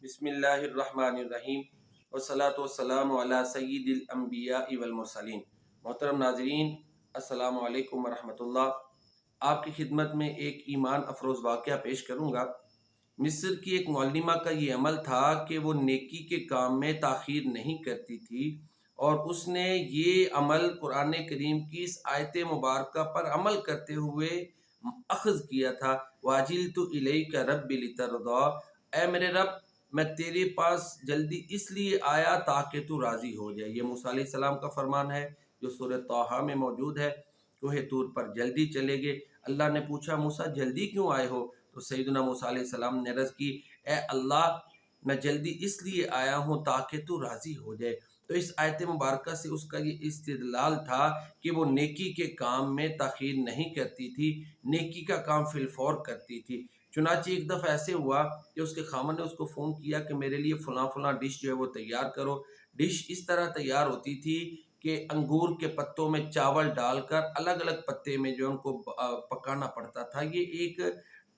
بسم اللہ الرحمن الرحیم والصلاة والسلام علی سید الانبیاء والمرسلین۔ محترم ناظرین، السلام علیکم ورحمۃ اللہ۔ آپ کی خدمت میں ایک ایمان افروز واقعہ پیش کروں گا۔ مصر کی ایک معلمہ کا یہ عمل تھا کہ وہ نیکی کے کام میں تاخیر نہیں کرتی تھی، اور اس نے یہ عمل قرآن کریم کی اس آیت مبارکہ پر عمل کرتے ہوئے اخذ کیا تھا، وَعَجِلْتُ إِلَيْكَ رَبِّ لِتَرْضَىٰ، اے میرے رب میں تیرے پاس جلدی اس لیے آیا تاکہ تو راضی ہو جائے۔ یہ موسیٰ علیہ السلام کا فرمان ہے جو سورہ طٰہٰ میں موجود ہے۔ کوہ طور پر جلدی چلے گئے۔ اللہ نے پوچھا موسیٰ جلدی کیوں آئے ہو؟ تو سیدنا موسیٰ علیہ السلام نے عرض کی، اے اللہ میں جلدی اس لیے آیا ہوں تاکہ تو راضی ہو جائے۔ تو اس آیت مبارکہ سے اس کا یہ استدلال تھا کہ وہ نیکی کے کام میں تاخیر نہیں کرتی تھی، نیکی کا کام فی الفور کرتی تھی۔ چنانچہ ایک دفعہ ایسے ہوا کہ اس کے خامن نے اس کو فون کیا کہ میرے لیے فلاں ڈش جو ہے وہ تیار کرو۔ ڈش اس طرح تیار ہوتی تھی کہ انگور کے پتوں میں چاول ڈال کر الگ الگ پتے میں جو ان کو پکانا پڑتا تھا۔ یہ ایک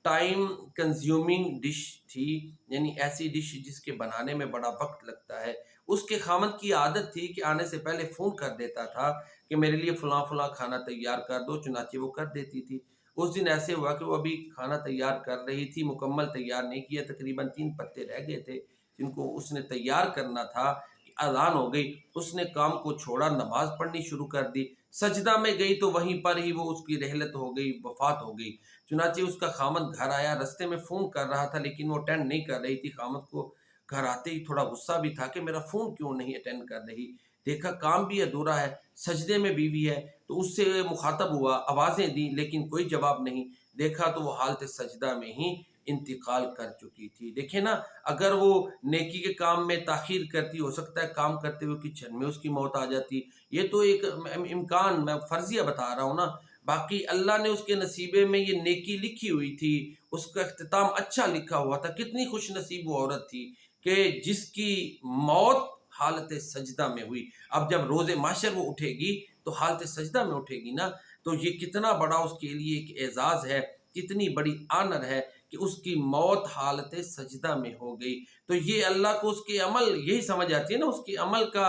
ٹائم کنزیومنگ ڈش تھی، یعنی ایسی ڈش جس کے بنانے میں بڑا وقت لگتا ہے۔ اس کے خامن کی عادت تھی کہ آنے سے پہلے فون کر دیتا تھا کہ میرے لیے فلاں کھانا تیار کر دو، چنانچہ وہ کر دیتی تھی۔ اس دن ایسے ہوا کہ وہ ابھی کھانا تیار کر رہی تھی، مکمل تیار نہیں کیا، تقریباً 3 پتے رہ گئے تھے جن کو اس نے تیار کرنا تھا کہ اذان ہو گئی۔ اس نے کام کو چھوڑا، نماز پڑھنی شروع کر دی۔ سجدہ میں گئی تو وہیں پر ہی وہ اس کی رحلت ہو گئی، وفات ہو گئی۔ چنانچہ اس کا خامد گھر آیا، رستے میں فون کر رہا تھا لیکن وہ اٹینڈ نہیں کر رہی تھی۔ خامد کو گھر آتے ہی تھوڑا غصہ بھی تھا کہ میرا فون کیوں نہیں اٹینڈ کر رہی، دیکھا کام بھی ادھورا ہے، سجدے میں بیوی ہے۔ تو اس سے مخاطب ہوا، آوازیں دیں لیکن کوئی جواب نہیں۔ دیکھا تو وہ حالت سجدہ میں ہی انتقال کر چکی تھی۔ دیکھیں نا، اگر وہ نیکی کے کام میں تاخیر کرتی، ہو سکتا ہے کام کرتے ہوئے کچن میں اس کی موت آ جاتی۔ یہ تو ایک امکان، میں فرضیہ بتا رہا ہوں نا۔ باقی اللہ نے اس کے نصیبے میں یہ نیکی لکھی ہوئی تھی، اس کا اختتام اچھا لکھا ہوا تھا۔ کتنی خوش نصیب وہ عورت تھی کہ جس کی موت حالت سجدہ میں ہوئی۔ اب جب روز محشر وہ اٹھے گی تو حالت سجدہ میں اٹھے گی نا، تو یہ کتنا بڑا اس کے لیے ایک اعزاز ہے، کتنی بڑی آنر ہے کہ اس کی موت حالت سجدہ میں ہو گئی۔ تو یہ اللہ کو اس کے عمل یہی سمجھ آتی ہے نا، اس کے عمل کا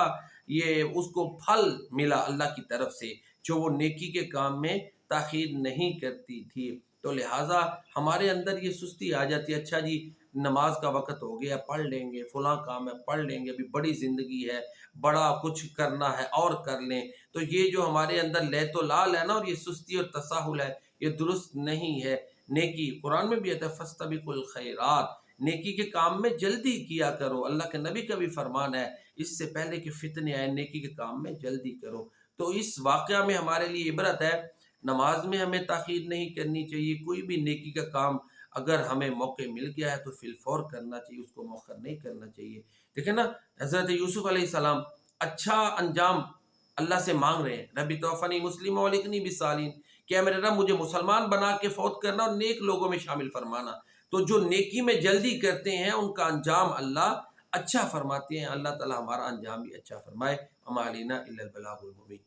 یہ اس کو پھل ملا اللہ کی طرف سے، جو وہ نیکی کے کام میں تاخیر نہیں کرتی تھی۔ تو لہٰذا ہمارے اندر یہ سستی آ جاتی ہے، اچھا جی نماز کا وقت ہو گیا، پڑھ لیں گے، فلاں کام ہے پڑھ لیں گے، ابھی بڑی زندگی ہے، بڑا کچھ کرنا ہے اور کر لیں۔ تو یہ جو ہمارے اندر لیت و لال ہے نا، اور یہ سستی اور تساہل ہے، یہ درست نہیں ہے۔ نیکی قرآن میں بھی آتا ہے فاستبقوا الخیرات، نیکی کے کام میں جلدی کیا کرو۔ اللہ کے نبی کا بھی فرمان ہے، اس سے پہلے کہ فتنے آئے نیکی کے کام میں جلدی کرو۔ تو اس واقعہ میں ہمارے لیے عبرت ہے، نماز میں ہمیں تاخیر نہیں کرنی چاہیے۔ کوئی بھی نیکی کا کام اگر ہمیں موقع مل گیا ہے تو فی الفور کرنا چاہیے، اس کو مؤخر نہیں کرنا چاہیے۔ دیکھیں نا، حضرت یوسف علیہ السلام اچھا انجام اللہ سے مانگ رہے ہیں، ربی توفنی مسلم والحقنی بالصالحین، کہ میرے رب مجھے مسلمان بنا کے فوت کرنا اور نیک لوگوں میں شامل فرمانا۔ تو جو نیکی میں جلدی کرتے ہیں ان کا انجام اللہ اچھا فرماتے ہیں۔ اللہ تعالی ہمارا انجام بھی اچھا فرمائے۔ وما علینا الا البلاغ المبین۔